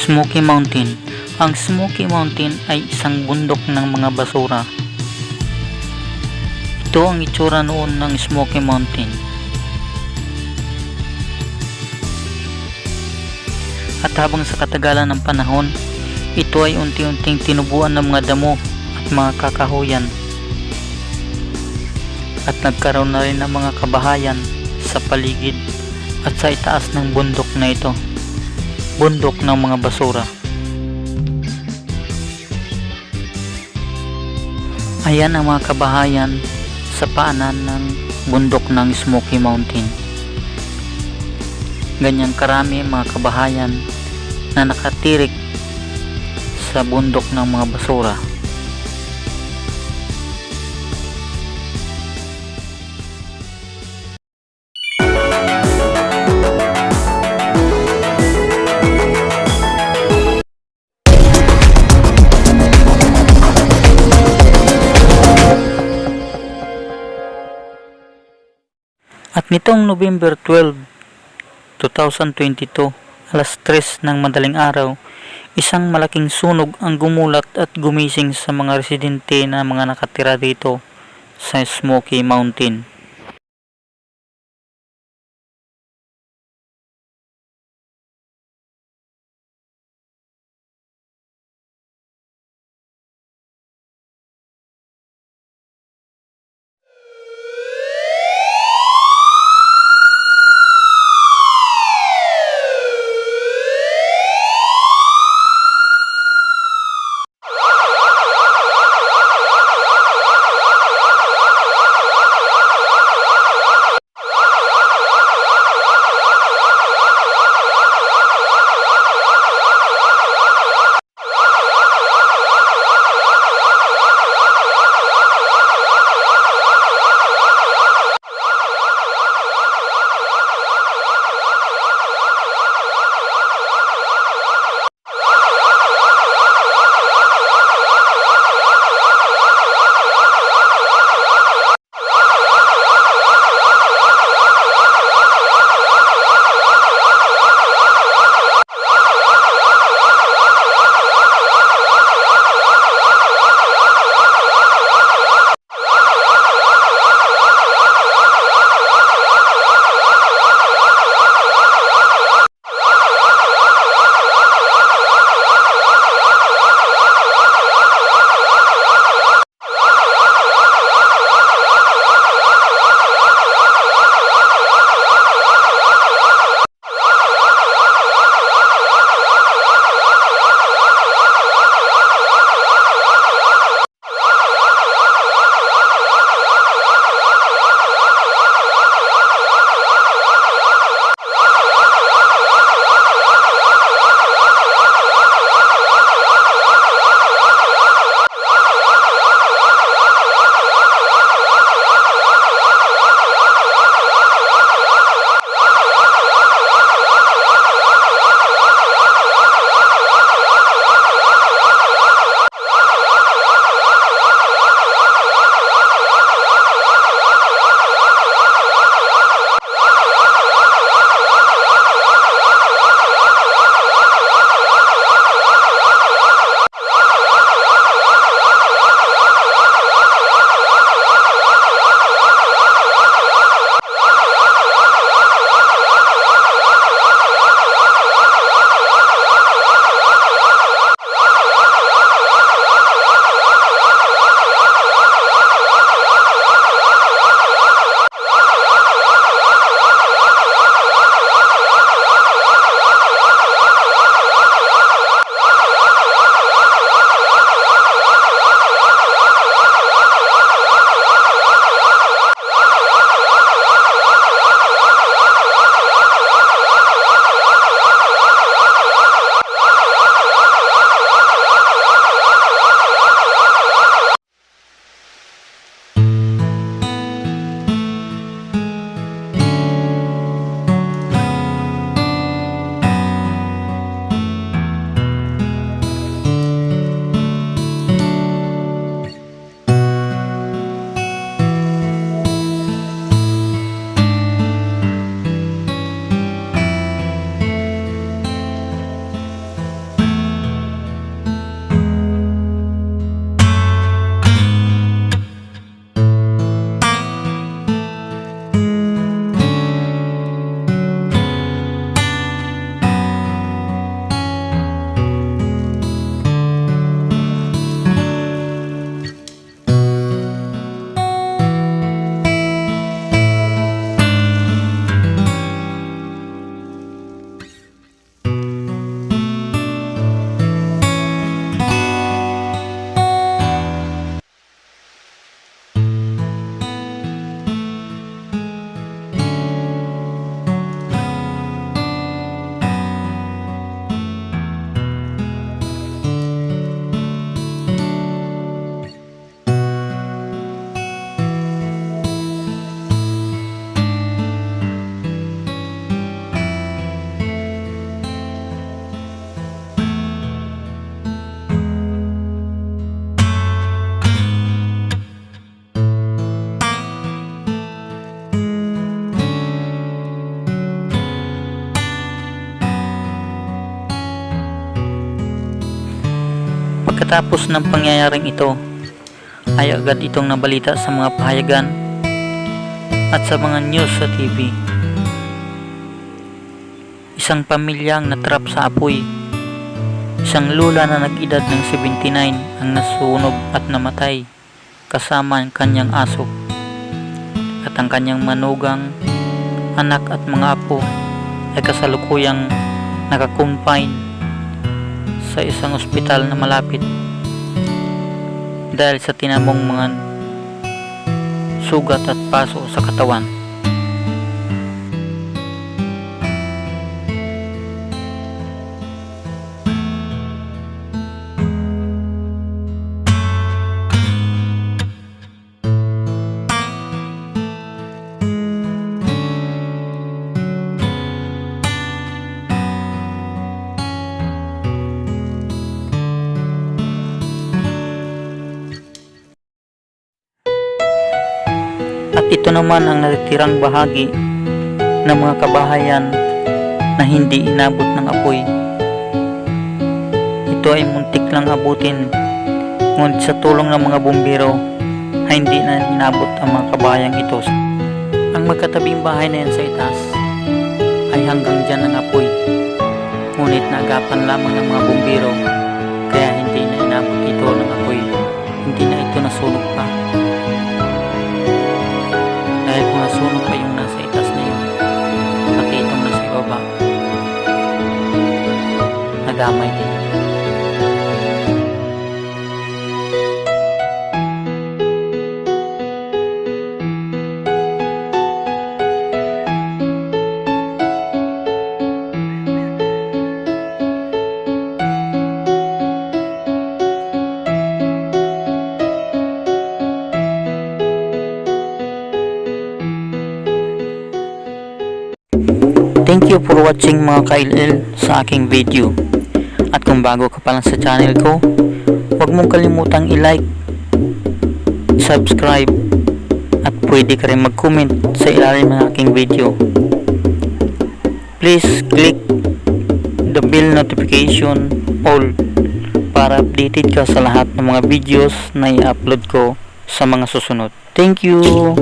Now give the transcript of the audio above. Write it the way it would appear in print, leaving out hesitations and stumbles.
Smoky Mountain. Ang Smoky Mountain ay isang bundok ng mga basura. Ito ang itsura noon ng Smoky Mountain. At habang sa katagalan ng panahon, ito ay unti-unting tinubuan ng mga damo at mga kakahuyan. At nagkaroon na rin ng mga kabahayan sa paligid at sa itaas ng bundok na ito. Bundok ng mga basura. Ayan ang mga kabahayan sa paanan ng bundok ng Smoky Mountain. Ganyang karami mga kabahayan na nakatirik sa bundok ng mga basura. At nitong November 12, 2022, alas 3 ng madaling araw, isang malaking sunog ang gumulat at gumising sa mga residente na mga nakatira dito sa Smoky Mountain. Pagkatapos ng pangyayaring ito, ay agad itong nabalita sa mga pahayagan at sa mga news sa TV. Isang pamilya ang natrap sa apoy. Isang lula na nag-edad ng 79 ang nasunog at namatay kasama ang kanyang aso. At ang kanyang manugang, anak at mga apo ay kasalukuyang nakakonfine sa isang ospital na malapit dahil sa tinamong mga sugat at paso sa katawan. At ito naman ang natitirang bahagi ng mga kabahayan na hindi inabot ng apoy. Ito ay muntik lang abutin, ngunit sa tulong ng mga bumbero ay hindi na inabot ang mga kabayang ito. Ang magkatabing bahay na yan sa itaas ay hanggang dyan ang apoy, ngunit naagapan lamang ng mga bumbero kaya hindi na inabot ito ng apoy. Hindi na ito nasunog pa. Dahil kung nasunog pa yung nasa itaas na yun, pati itong nasa ibaba, nagamay din. Thank you for watching mga ka-LL sa aking video. At kung bago ka pa lang sa channel ko, huwag mong kalimutang i-like, subscribe, at pwede ka rin mag-comment sa ilalim ng aking video. Please click the bell notification all para updated ka sa lahat ng mga videos na i-upload ko sa mga susunod. Thank you!